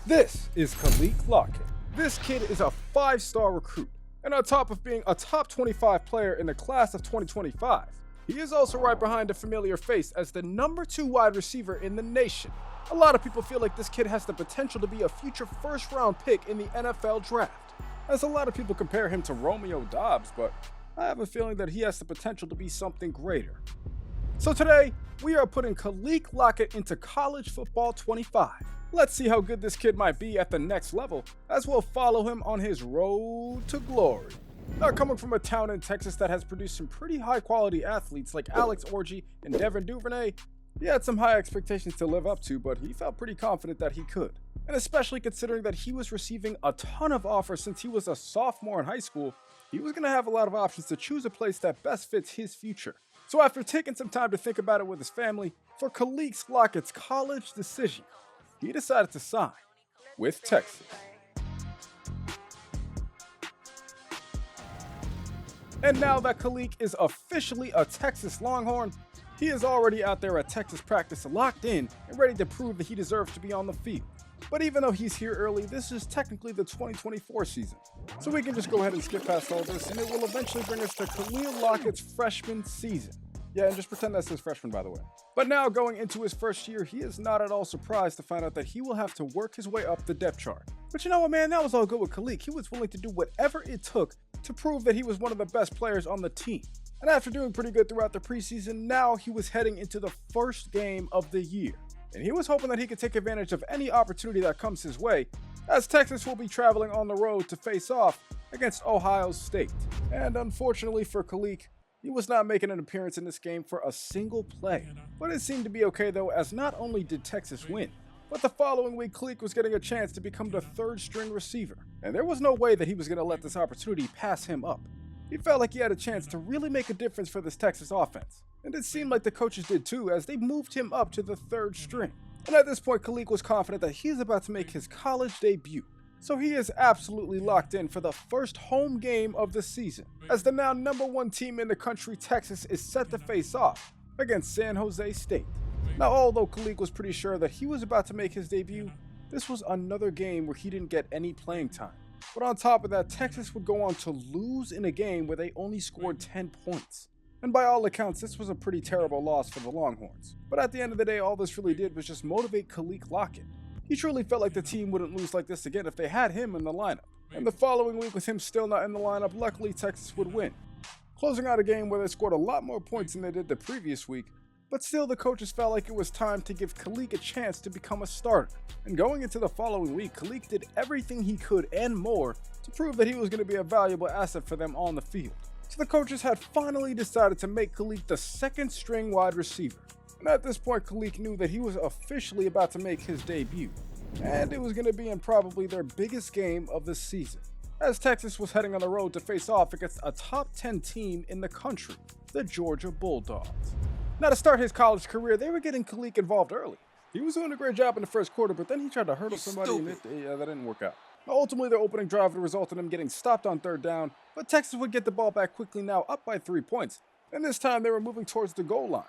This is Kaliq Lockett. This kid is a 5-star recruit, and on top of being a top 25 player in the class of 2025, he is also right behind a familiar face as the number 2 wide receiver in the nation. A lot of people feel like this kid has the potential to be a future first-round pick in the NFL draft, as a lot of people compare him to Romeo Doubs, but I have a feeling that he has the potential to be something greater. So today, we are putting Kaliq Lockett into College Football 25. Let's see how good this kid might be at the next level, as we'll follow him on his road to glory. Now, coming from a town in Texas that has produced some pretty high-quality athletes like Alex Orji and Devin Duvernay, he had some high expectations to live up to, but he felt pretty confident that he could. And especially considering that he was receiving a ton of offers since he was a sophomore in high school, he was going to have a lot of options to choose a place that best fits his future. So after taking some time to think about it with his family, for Kaliq Lockett's college decision, he decided to sign with Texas. And now that Kaliq is officially a Texas Longhorn, he is already out there at Texas practice locked in and ready to prove that he deserves to be on the field. But even though he's here early, this is technically the 2024 season. So we can just go ahead and skip past all this, and it will eventually bring us to Kaliq Lockett's freshman season. Yeah, and just pretend that's his freshman, by the way. But now, going into his first year, he is not at all surprised to find out that he will have to work his way up the depth chart. But you know what, man, that was all good with Kaliq. He was willing to do whatever it took to prove that he was one of the best players on the team. And after doing pretty good throughout the preseason, now he was heading into the first game of the year. And he was hoping that he could take advantage of any opportunity that comes his way, as Texas will be traveling on the road to face off against Ohio State. And unfortunately for Kaliq, he was not making an appearance in this game for a single play. But it seemed to be okay though, as not only did Texas win, but the following week Kaliq was getting a chance to become the 3rd string receiver. And there was no way that he was going to let this opportunity pass him up. He felt like he had a chance to really make a difference for this Texas offense. And it seemed like the coaches did too, as they moved him up to the 3rd string. And at this point, Kaliq was confident that he's about to make his college debut. So he is absolutely locked in for the first home game of the season, as the now number 1 team in the country, Texas, is set to face off against San Jose State. Now, although Kaliq was pretty sure that he was about to make his debut, this was another game where he didn't get any playing time. But on top of that, Texas would go on to lose in a game where they only scored 10 points. And by all accounts, this was a pretty terrible loss for the Longhorns. But at the end of the day, all this really did was just motivate Kaliq Lockett. He truly felt like the team wouldn't lose like this again if they had him in the lineup. And the following week, with him still not in the lineup, luckily Texas would win, closing out a game where they scored a lot more points than they did the previous week. But still, the coaches felt like it was time to give Kaliq a chance to become a starter. And going into the following week, Kaliq did everything he could and more to prove that he was going to be a valuable asset for them on the field. So the coaches had finally decided to make Kaliq the 2nd string wide receiver. And at this point, Kaliq knew that he was officially about to make his debut. And it was going to be in probably their biggest game of the season, as Texas was heading on the road to face off against a top 10 team in the country, the Georgia Bulldogs. Now, to start his college career, they were getting Kaliq involved early. He was doing a great job in the first quarter, but then he tried to hurdle somebody and that didn't work out. Now, ultimately, their opening drive would result in them getting stopped on 3rd down, but Texas would get the ball back quickly, now up by 3 points. And this time, they were moving towards the goal line,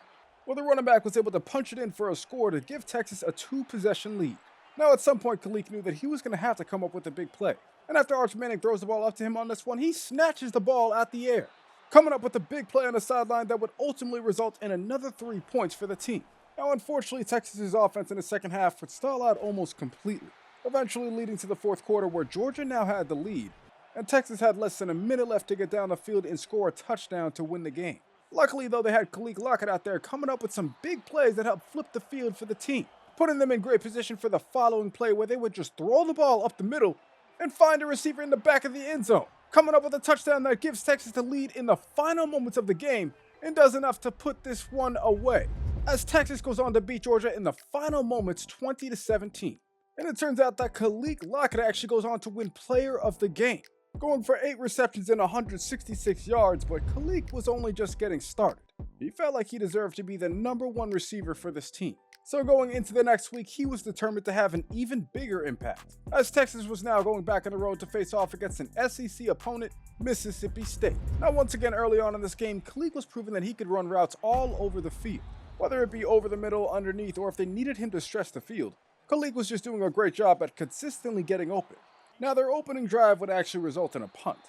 where the running back was able to punch it in for a score to give Texas a 2-possession lead. Now, at some point, Kaliq knew that he was going to have to come up with a big play. And after Arch Manning throws the ball up to him on this one, he snatches the ball out the air, coming up with a big play on the sideline that would ultimately result in another 3 points for the team. Now, unfortunately, Texas's offense in the second half would stall out almost completely, eventually leading to the 4th quarter where Georgia now had the lead, and Texas had less than a minute left to get down the field and score a touchdown to win the game. Luckily, though, they had Kaliq Lockett out there coming up with some big plays that helped flip the field for the team, putting them in great position for the following play where they would just throw the ball up the middle and find a receiver in the back of the end zone, coming up with a touchdown that gives Texas the lead in the final moments of the game and does enough to put this one away, as Texas goes on to beat Georgia in the final moments 20-17. And it turns out that Kaliq Lockett actually goes on to win Player of the Game, going for 8 receptions and 166 yards, but Kaliq was only just getting started. He felt like he deserved to be the number 1 receiver for this team. So going into the next week, he was determined to have an even bigger impact, as Texas was now going back on the road to face off against an SEC opponent, Mississippi State. Now, once again, early on in this game, Kaliq was proving that he could run routes all over the field, whether it be over the middle, underneath, or if they needed him to stretch the field. Kaliq was just doing a great job at consistently getting open. Now their opening drive would actually result in a punt.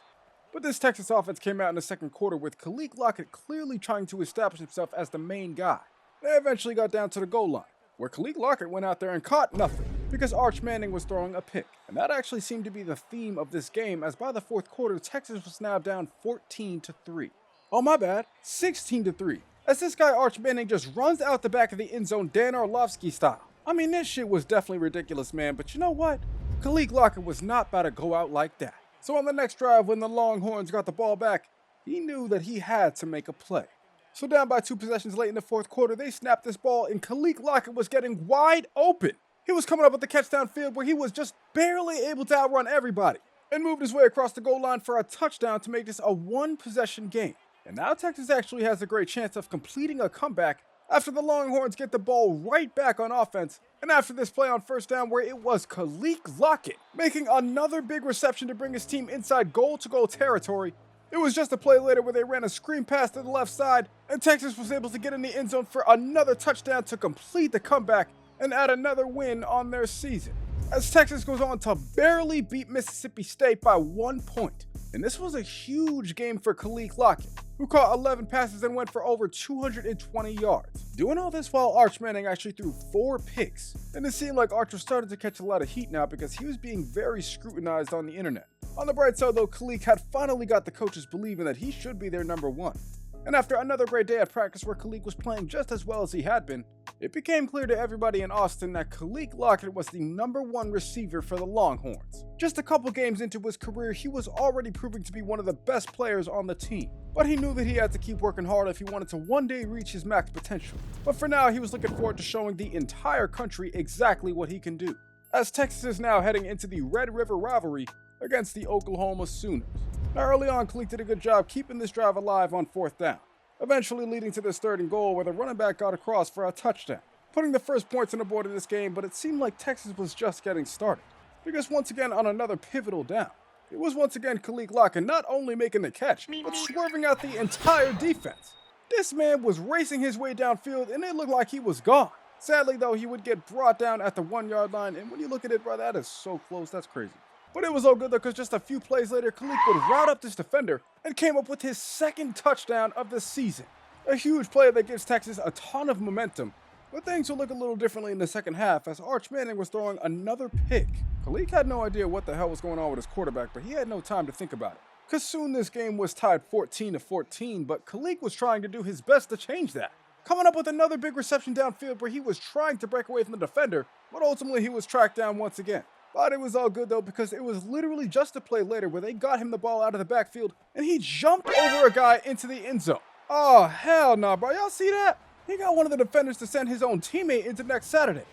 But this Texas offense came out in the second quarter with Kaliq Lockett clearly trying to establish himself as the main guy. They eventually got down to the goal line, where Kaliq Lockett went out there and caught nothing because Arch Manning was throwing a pick. And that actually seemed to be the theme of this game, as by the fourth quarter, Texas was now down 14-3. Oh my bad, 16-3. As this guy Arch Manning just runs out the back of the end zone Dan Orlovsky style. I mean, this shit was definitely ridiculous, man, but you know what? Kaliq Lockett was not about to go out like that. So on the next drive, when the Longhorns got the ball back, he knew that he had to make a play. So down by 2 possessions late in the fourth quarter, they snapped this ball and Kaliq Lockett was getting wide open. He was coming up with the catch downfield where he was just barely able to outrun everybody and moved his way across the goal line for a touchdown to make this a 1-possession game. And now Texas actually has a great chance of completing a comeback after the Longhorns get the ball right back on offense, and after this play on first down where it was Kaliq Lockett making another big reception to bring his team inside goal-to-goal territory. It was just a play later where they ran a screen pass to the left side, and Texas was able to get in the end zone for another touchdown to complete the comeback and add another win on their season, as Texas goes on to barely beat Mississippi State by 1 point. And this was a huge game for Kaliq Lockett, who caught 11 passes and went for over 220 yards. Doing all this while Arch Manning actually threw 4 picks. And it seemed like Arch was starting to catch a lot of heat now because he was being very scrutinized on the internet. On the bright side though, Kaliq had finally got the coaches believing that he should be their number 1. And after another great day at practice where Kaliq was playing just as well as he had been, it became clear to everybody in Austin that Kaliq Lockett was the number 1 receiver for the Longhorns. Just a couple games into his career, he was already proving to be one of the best players on the team. But he knew that he had to keep working hard if he wanted to one day reach his max potential. But for now, he was looking forward to showing the entire country exactly what he can do, as Texas is now heading into the Red River Rivalry against the Oklahoma Sooners. Now early on, Kaliq did a good job keeping this drive alive on fourth down, eventually leading to this 3rd and goal where the running back got across for a touchdown, putting the first points on the board of this game. But it seemed like Texas was just getting started, because once again on another pivotal down, it was once again Kaliq Lockett not only making the catch, but swerving out the entire defense. This man was racing his way downfield and it looked like he was gone. Sadly though, he would get brought down at the 1-yard line, and when you look at it, bro, that is so close, that's crazy. But it was all good though, because just a few plays later, Kaliq would route up this defender and came up with his 2nd touchdown of the season. A huge play that gives Texas a ton of momentum, but things will look a little differently in the second half as Arch Manning was throwing another pick. Kaliq had no idea what the hell was going on with his quarterback, but he had no time to think about it, because soon this game was tied 14-14, but Kaliq was trying to do his best to change that, coming up with another big reception downfield where he was trying to break away from the defender, but ultimately he was tracked down once again. But it was all good though, because it was literally just a play later where they got him the ball out of the backfield and he jumped over a guy into the end zone. Oh hell no, bro, y'all see that? He got one of the defenders to send his own teammate into next Saturday.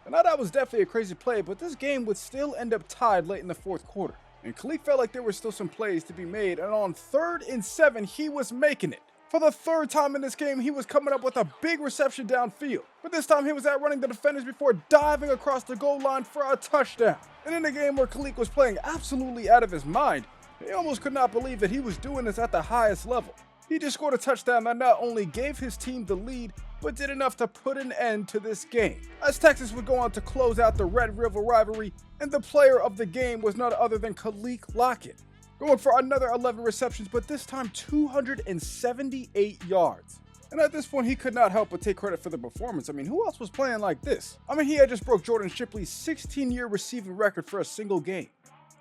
And now that was definitely a crazy play, but this game would still end up tied late in the 4th quarter. And Kaliq felt like there were still some plays to be made, and on 3rd and 7, he was making it. For the 3rd time in this game, he was coming up with a big reception downfield. But this time he was outrunning the defenders before diving across the goal line for a touchdown. And in a game where Kaliq was playing absolutely out of his mind, he almost could not believe that he was doing this at the highest level. He just scored a touchdown that not only gave his team the lead, but did enough to put an end to this game, as Texas would go on to close out the Red River Rivalry, and the player of the game was none other than Kaliq Lockett, going for another 11 receptions, but this time 278 yards. And at this point, he could not help but take credit for the performance. I mean, who else was playing like this? I mean, he had just broke Jordan Shipley's 16-year receiving record for a single game,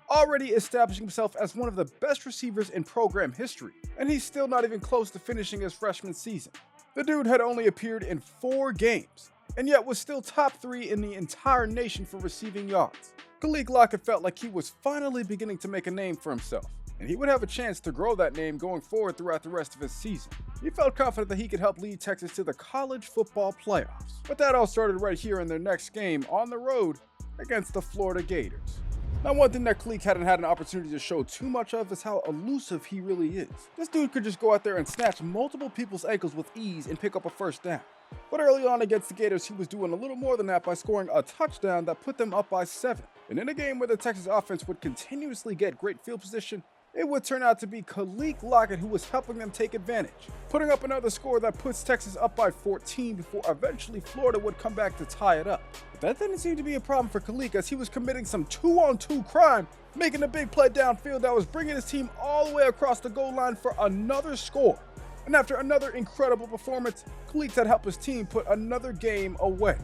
already establishing himself as one of the best receivers in program history, and he's still not even close to finishing his freshman season. The dude had only appeared in 4 games, and yet was still top 3 in the entire nation for receiving yards. Kaliq Lockett felt like he was finally beginning to make a name for himself, and he would have a chance to grow that name going forward throughout the rest of his season. He felt confident that he could help lead Texas to the college football playoffs. But that all started right here in their next game on the road against the Florida Gators. Now, one thing that Kaliq hadn't had an opportunity to show too much of is how elusive he really is. This dude could just go out there and snatch multiple people's ankles with ease and pick up a first down. But early on against the Gators, he was doing a little more than that by scoring a touchdown that put them up by 7. And in a game where the Texas offense would continuously get great field position, it would turn out to be Kaliq Lockett who was helping them take advantage, putting up another score that puts Texas up by 14 before eventually Florida would come back to tie it up. But that didn't seem to be a problem for Kaliq as he was committing some 2-on-2 crime, making a big play downfield that was bringing his team all the way across the goal line for another score. And after another incredible performance, Kaliq had helped his team put another game away,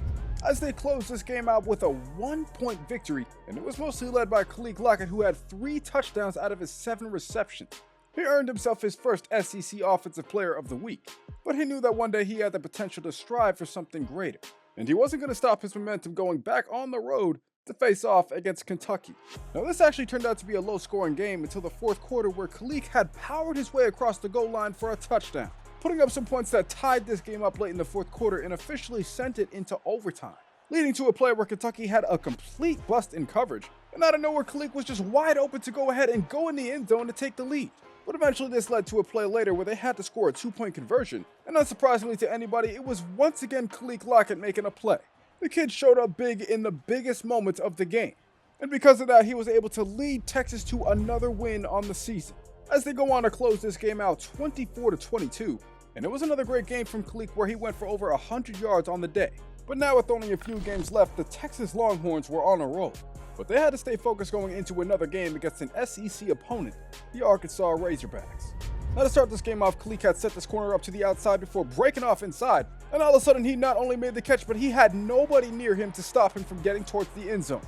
as they closed this game out with a 1-point victory, and it was mostly led by Kaliq Lockett, who had 3 touchdowns out of his 7 receptions. He earned himself his first SEC Offensive Player of the Week, but he knew that one day he had the potential to strive for something greater, and he wasn't going to stop his momentum going back on the road to face off against Kentucky. Now this actually turned out to be a low-scoring game until the fourth quarter, where Kaliq had powered his way across the goal line for a touchdown, putting up some points that tied this game up late in the fourth quarter and officially sent it into overtime, leading to a play where Kentucky had a complete bust in coverage, and out of nowhere Kaliq was just wide open to go ahead and go in the end zone to take the lead. But eventually this led to a play later where they had to score a 2-point conversion, and unsurprisingly to anybody, it was once again Kaliq Lockett making a play. The kid showed up big in the biggest moments of the game, and because of that he was able to lead Texas to another win on the season, as they go on to close this game out 24-22, and it was another great game from Kaliq where he went for over 100 yards on the day. But now with only a few games left, the Texas Longhorns were on a roll, but they had to stay focused going into another game against an SEC opponent, the Arkansas Razorbacks. Now to start this game off, Kaliq had set this corner up to the outside before breaking off inside, and all of a sudden he not only made the catch, but he had nobody near him to stop him from getting towards the end zone.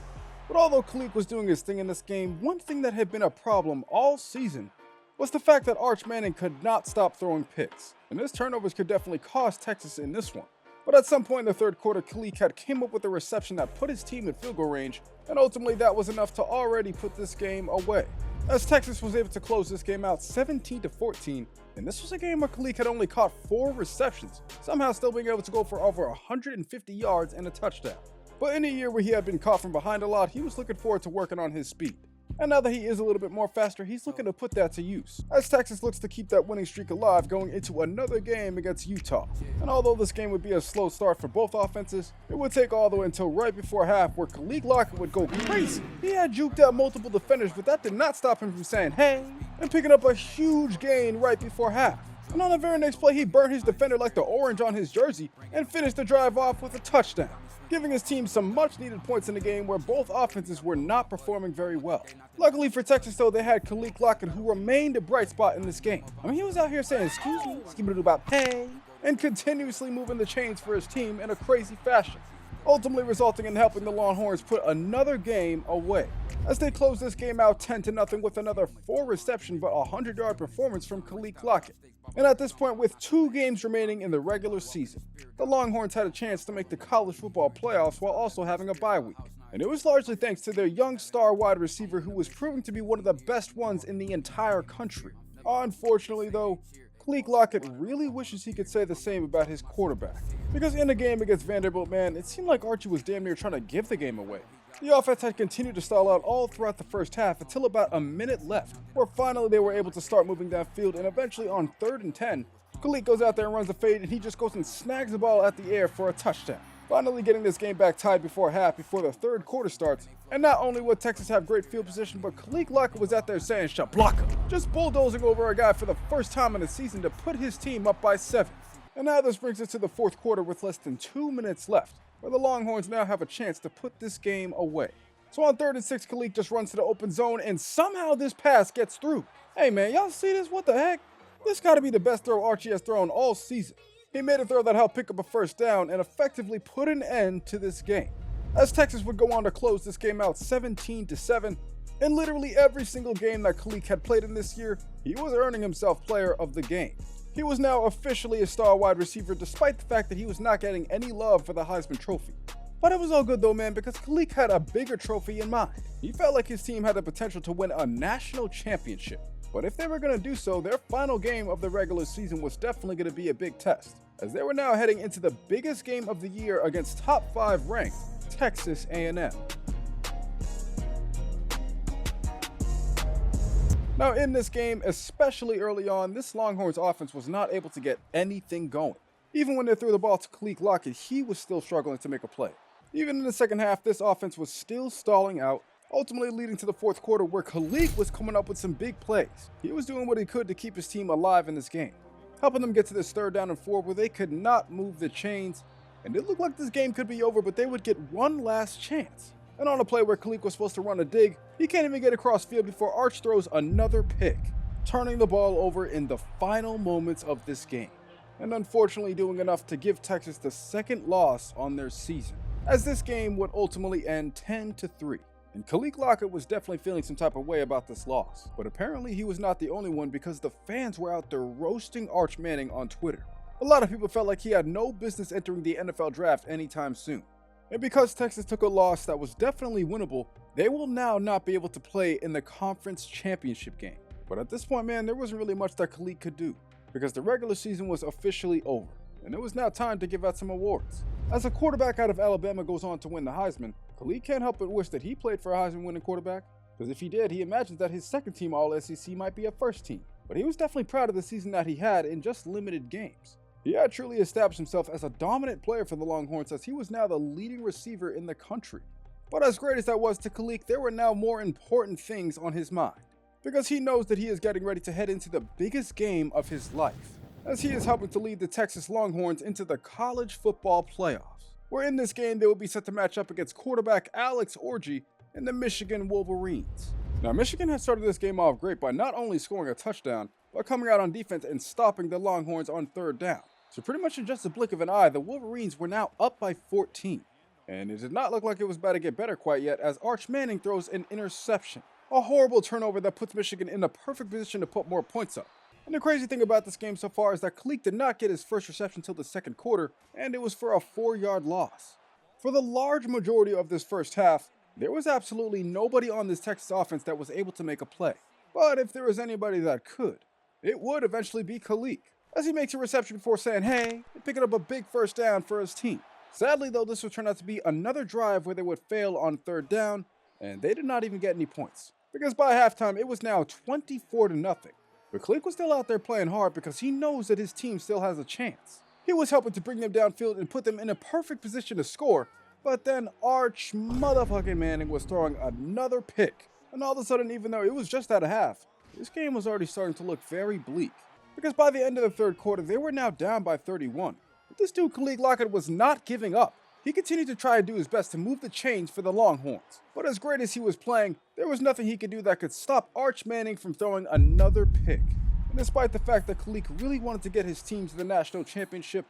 But although Kaliq was doing his thing in this game, one thing that had been a problem all season was the fact that Arch Manning could not stop throwing picks, and his turnovers could definitely cost Texas in this one. But at some point in the third quarter, Kaliq had came up with a reception that put his team in field goal range, and ultimately that was enough to already put this game away, as Texas was able to close this game out 17-14, and this was a game where Kaliq had only caught 4 receptions, somehow still being able to go for over 150 yards and a touchdown. But in a year where he had been caught from behind a lot, he was looking forward to working on his speed. And now that he is a little bit more faster, he's looking to put that to use, as Texas looks to keep that winning streak alive going into another game against Utah. And although this game would be a slow start for both offenses, it would take all the way until right before half where Kaliq Lockett would go crazy. He had juked out multiple defenders, but that did not stop him from saying hey and picking up a huge gain right before half. And on the very next play, he burned his defender like the orange on his jersey and finished the drive off with a touchdown, giving his team some much needed points in a game where both offenses were not performing very well. Luckily for Texas though, they had Kaliq Lockett, who remained a bright spot in this game. I mean, he was out here saying excuse me, skibbity about hey, and continuously moving the chains for his team in a crazy fashion, ultimately resulting in helping the Longhorns put another game away, as they closed this game out 10-0 with another 4 reception but 100-yard performance from Kaliq Lockett. And at this point, with 2 games remaining in the regular season, the Longhorns had a chance to make the college football playoffs while also having a bye week. And it was largely thanks to their young star wide receiver who was proving to be one of the best ones in the entire country. Unfortunately though, Kaliq Lockett really wishes he could say the same about his quarterback, because in the game against Vanderbilt, man, it seemed like Archie was damn near trying to give the game away. The offense had continued to stall out all throughout the first half until about a minute left, where finally they were able to start moving downfield, and eventually on 3rd and 10, Kaliq goes out there and runs a fade, and he just goes and snags the ball at the air for a touchdown, finally getting this game back tied before half before the third quarter starts. And not only would Texas have great field position, but Kaliq Lockett was out there saying shablaka, just bulldozing over a guy for the first time in the season to put his team up by 7. And now this brings us to the fourth quarter with less than 2 minutes left, where the Longhorns now have a chance to put this game away. So on 3rd and 6, Kaliq just runs to the open zone, and somehow this pass gets through. Hey man, y'all see this? What the heck? This gotta be the best throw Archie has thrown all season. He made a throw that helped pick up a first down and effectively put an end to this game, as Texas would go on to close this game out 17-7. In literally every single game that Kaliq had played in this year, he was earning himself player of the game. He was now officially a star wide receiver, despite the fact that he was not getting any love for the Heisman Trophy. But it was all good though, man, because Kaliq had a bigger trophy in mind. He felt like his team had the potential to win a national championship. But if they were going to do so, their final game of the regular season was definitely going to be a big test, as they were now heading into the biggest game of the year against top 5 ranked Texas A&M. Now in this game, especially early on, this Longhorns offense was not able to get anything going. Even when they threw the ball to Kaliq Lockett, he was still struggling to make a play. Even in the second half, this offense was still stalling out, ultimately leading to the fourth quarter where Kaliq was coming up with some big plays. He was doing what he could to keep his team alive in this game, helping them get to this 3rd down and 4 where they could not move the chains, and it looked like this game could be over, but they would get one last chance. And on a play where Kaliq was supposed to run a dig, he can't even get across field before Arch throws another pick, turning the ball over in the final moments of this game, and unfortunately doing enough to give Texas the 2nd loss on their season, as this game would ultimately end 10-3. And Kaliq Lockett was definitely feeling some type of way about this loss, but apparently he was not the only one because the fans were out there roasting Arch Manning on Twitter. A lot of people felt like he had no business entering the NFL draft anytime soon. And because Texas took a loss that was definitely winnable, they will now not be able to play in the conference championship game. But at this point, man, there wasn't really much that Kaliq could do, because the regular season was officially over, and it was now time to give out some awards. As a quarterback out of Alabama goes on to win the Heisman, Kaliq can't help but wish that he played for a Heisman-winning quarterback, because if he did, he imagines that his second-team All-SEC might be a first team. But he was definitely proud of the season that he had in just limited games. He had truly established himself as a dominant player for the Longhorns, as he was now the leading receiver in the country. But as great as that was to Kaliq, there were now more important things on his mind, because he knows that he is getting ready to head into the biggest game of his life, as he is helping to lead the Texas Longhorns into the college football playoffs, where in this game they will be set to match up against quarterback Alex Orji and the Michigan Wolverines. Now, Michigan had started this game off great by not only scoring a touchdown, but coming out on defense and stopping the Longhorns on 3rd down. So pretty much in just a blink of an eye, the Wolverines were now up by 14. And it did not look like it was about to get better quite yet, as Arch Manning throws an interception. A horrible turnover that puts Michigan in the perfect position to put more points up. And the crazy thing about this game so far is that Kaliq did not get his first reception until the 2nd quarter, and it was for a 4-yard loss. For the large majority of this first half, there was absolutely nobody on this Texas offense that was able to make a play. But if there was anybody that could, it would eventually be Kaliq, as he makes a reception before saying hey and picking up a big 1st down for his team. Sadly though, this would turn out to be another drive where they would fail on 3rd down, and they did not even get any points, because by halftime it was now 24-0. But Kaliq was still out there playing hard because he knows that his team still has a chance. He was helping to bring them downfield and put them in a perfect position to score, but then Arch motherfucking Manning was throwing another pick. And all of a sudden, even though it was just at a half, this game was already starting to look very bleak, because by the end of the 3rd quarter, they were now down by 31. But this dude, Kaliq Lockett, was not giving up. He continued to try to do his best to move the chains for the Longhorns. But as great as he was playing, there was nothing he could do that could stop Arch Manning from throwing another pick. And despite the fact that Kaliq really wanted to get his team to the national championship,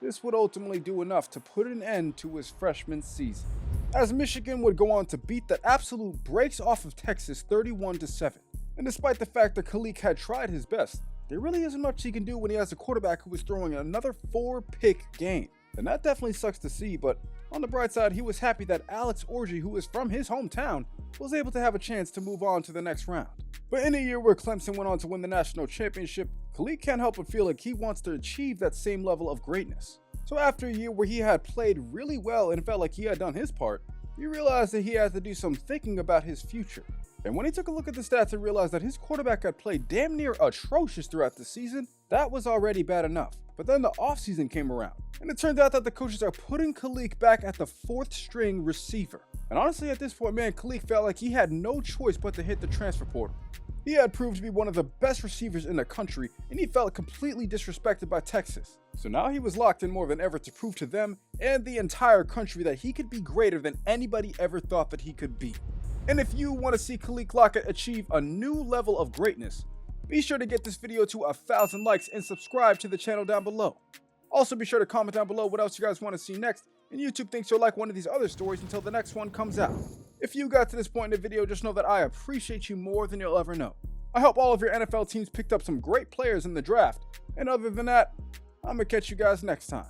this would ultimately do enough to put an end to his freshman season, as Michigan would go on to beat the absolute brakes off of Texas 31-7. And despite the fact that Kaliq had tried his best, there really isn't much he can do when he has a quarterback who is throwing another 4-pick game. And that definitely sucks to see, but on the bright side, he was happy that Alex Orji, who is from his hometown, was able to have a chance to move on to the next round. But in a year where Clemson went on to win the national championship, Kaliq can't help but feel like he wants to achieve that same level of greatness. So after a year where he had played really well and felt like he had done his part, he realized that he had to do some thinking about his future. And when he took a look at the stats and realized that his quarterback had played damn near atrocious throughout the season, that was already bad enough. But then the offseason came around, and it turned out that the coaches are putting Kaliq back at the 4th string receiver. And honestly, at this point, man, Kaliq felt like he had no choice but to hit the transfer portal. He had proved to be one of the best receivers in the country, and he felt completely disrespected by Texas. So now he was locked in more than ever to prove to them and the entire country that he could be greater than anybody ever thought that he could be. And if you want to see Kaliq Lockett achieve a new level of greatness, be sure to get this video to 1,000 likes and subscribe to the channel down below. Also be sure to comment down below what else you guys want to see next, and YouTube thinks you'll like one of these other stories until the next one comes out. If you got to this point in the video, just know that I appreciate you more than you'll ever know. I hope all of your NFL teams picked up some great players in the draft, and other than that, I'm gonna catch you guys next time.